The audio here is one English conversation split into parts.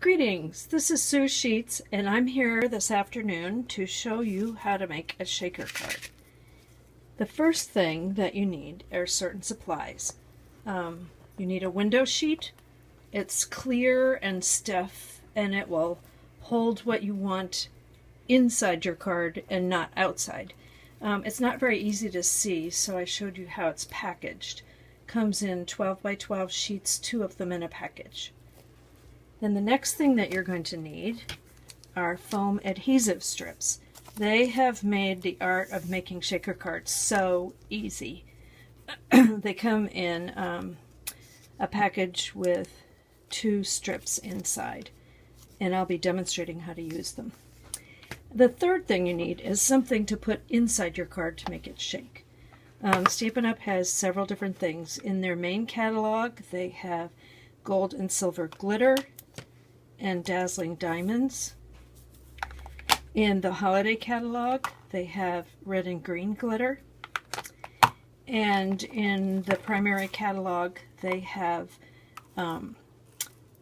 Greetings, this is Sue Scheets, and I'm here this afternoon to show you how to make a shaker card. The first thing that you need are certain supplies. You need a window sheet. It's clear and stiff, and it will hold what you want inside your card and not outside. It's not very easy to see, so I showed you how it's packaged. Comes in 12 by 12 sheets, 2 of them in a package. Then the next thing that you're going to need are foam adhesive strips. They have made the art of making shaker cards so easy. They come in a package with 2 strips inside, and I'll be demonstrating how to use them. The third thing you need is something to put inside your card to make it shake. Stampin' Up! Has several different things. In their main catalog, they have gold and silver glitter and dazzling diamonds. In the holiday catalog, they have red and green glitter. And in the primary catalog, they have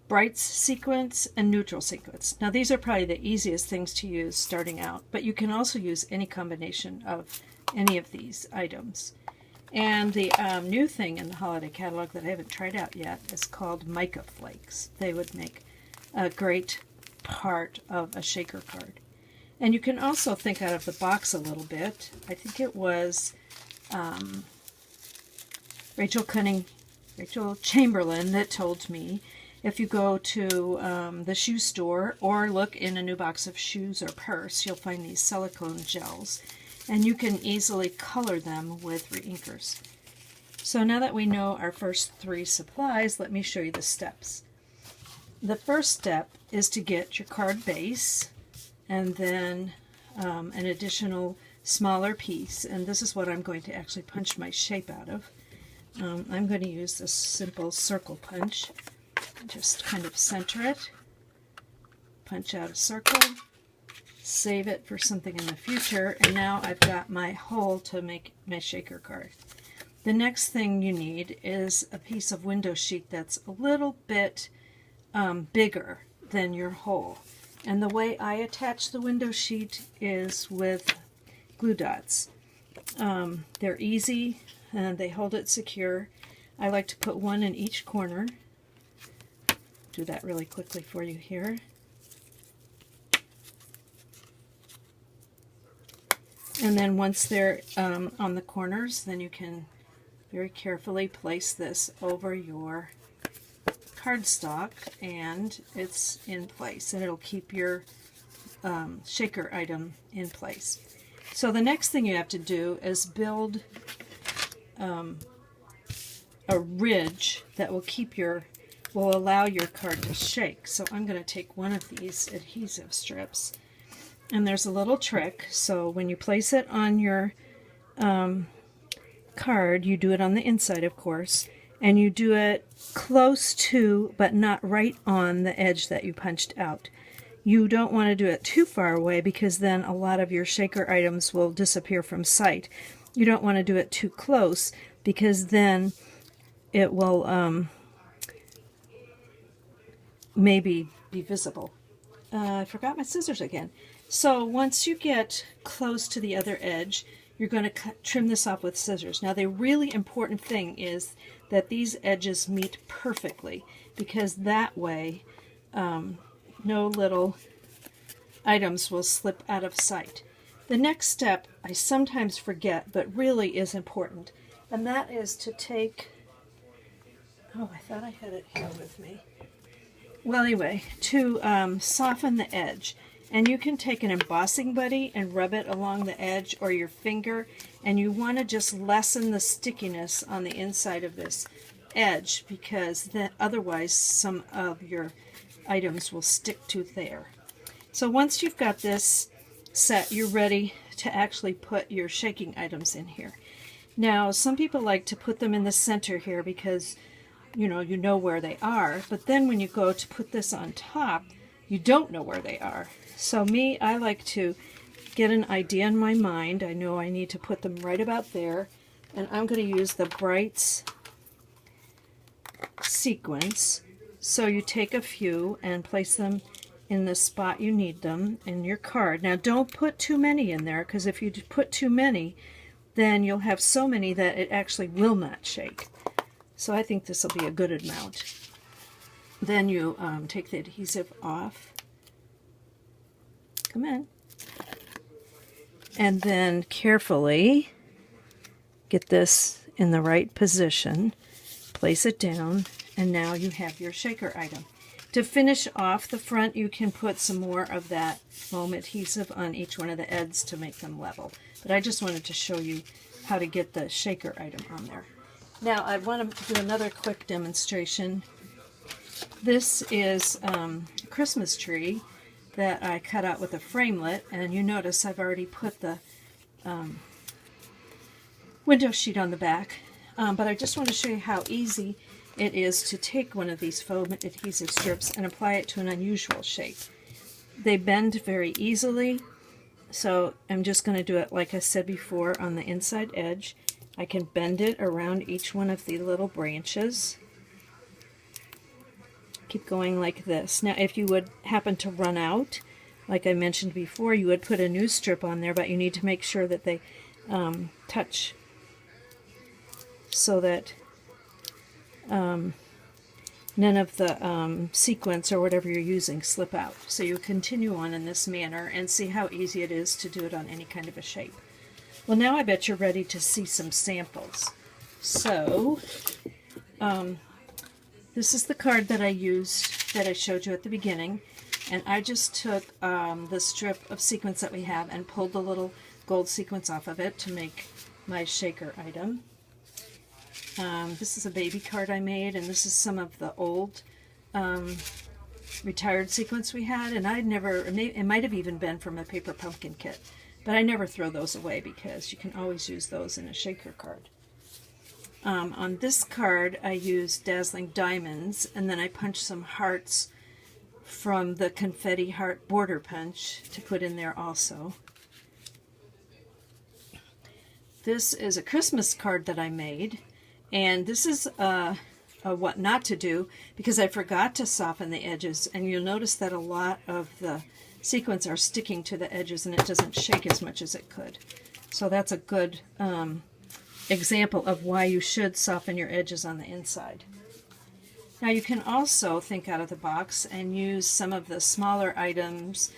brights sequence and neutral sequence. Now these are probably the easiest things to use starting out, but you can also use any combination of any of these items. And the new thing in the holiday catalog that I haven't tried out yet is called mica flakes. They would make a great part of a shaker card. And you can also think out of the box a little bit. I think it was Rachel Chamberlain that told me if you go to the shoe store or look in a new box of shoes or purse, you'll find these silicone gels, and you can easily color them with reinkers. So now that we know our first 3 supplies, let me show you the steps. The first step is to get your card base and then an additional smaller piece, and this is what I'm going to actually punch my shape out of. I'm going to use this simple circle punch. Just kind of center it, punch out a circle, save it for something in the future, and now I've got my hole to make my shaker card. The next thing you need is a piece of window sheet that's a little bit bigger than your hole. And the way I attach the window sheet is with glue dots. They're easy and they hold it secure. I like to put 1 in each corner. Do that really quickly for you here. And then once they're on the corners, then you can very carefully place this over your cardstock, and it's in place, and it'll keep your shaker item in place. So the next thing you have to do is build a ridge that will allow your card to shake. So I'm going to take one of these adhesive strips, and there's a little trick. So when you place it on your card, you do it on the inside, of course, and you do it close to, but not right on the edge that you punched out. You don't want to do it too far away because then a lot of your shaker items will disappear from sight. You don't want to do it too close because then it will maybe be visible. I forgot my scissors again. So once you get close to the other edge, you're going to trim this off with scissors. Now the really important thing is that these edges meet perfectly, because that way no little items will slip out of sight. The next step I sometimes forget, but really is important, and that is to take, oh, I thought I had it here with me. Well, anyway, to soften the edge. And you can take an embossing buddy and rub it along the edge, or your finger, and you want to just lessen the stickiness on the inside of this edge, because otherwise some of your items will stick to there. So once you've got this set, you're ready to actually put your shaking items in here. Now, some people like to put them in the center here because you know where they are, but then when you go to put this on top, you don't know where they are. So I like to get an idea in my mind. I know I need to put them right about there, and I'm going to use the brights sequence So you take a few and place them in the spot you need them in your card. Now don't put too many in there, because if you put too many, then you'll have so many that it actually will not shake. So I think this will be a good amount. Then you take the adhesive off. Come in. And then carefully get this in the right position. Place it down, and now you have your shaker item. To finish off the front, you can put some more of that foam adhesive on each one of the ends to make them level. But I just wanted to show you how to get the shaker item on there. Now I want to do another quick demonstration. This is a Christmas tree that I cut out with a framelit, and you notice I've already put the window sheet on the back. But I just want to show you how easy it is to take one of these foam adhesive strips and apply it to an unusual shape. They bend very easily, so I'm just going to do it like I said before on the inside edge. I can bend it around each one of the little branches. Keep going like this. Now if you would happen to run out, like I mentioned before, you would put a new strip on there, but you need to make sure that they touch so that none of the sequins or whatever you're using slip out. So you continue on in this manner and see how easy it is to do it on any kind of a shape. Well, now I bet you're ready to see some samples. So this is the card that I used, that I showed you at the beginning, and I just took the strip of sequins that we have and pulled the little gold sequins off of it to make my shaker item. This is a baby card I made, and this is some of the old retired sequins we had, and I'd never, it might have even been from a paper pumpkin kit, but I never throw those away because you can always use those in a shaker card. On this card I used dazzling diamonds, and then I punched some hearts from the confetti heart border punch to put in there also. This is a Christmas card that I made, and this is a what not to do, because I forgot to soften the edges, and you'll notice that a lot of the sequins are sticking to the edges and it doesn't shake as much as it could. So that's a good example of why you should soften your edges on the inside. Now you can also think out of the box and use some of the smaller items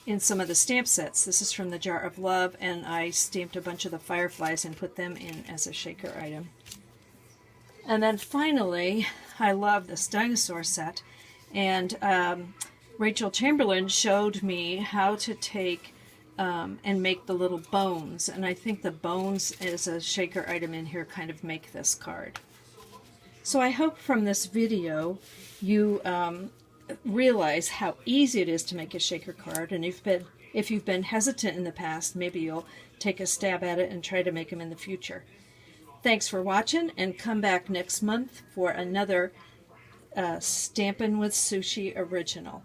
in some of the stamp sets. This is from the Jar of Love, and I stamped a bunch of the fireflies and put them in as a shaker item. And then finally, I love this dinosaur set, and Rachel Chamberlain showed me how to take and make the little bones, and I think the bones as a shaker item in here kind of make this card. So I hope from this video you realize how easy it is to make a shaker card, and if you've been hesitant in the past, maybe you'll take a stab at it and try to make them in the future. Thanks for watching, and come back next month for another Stampin' with Sushi original.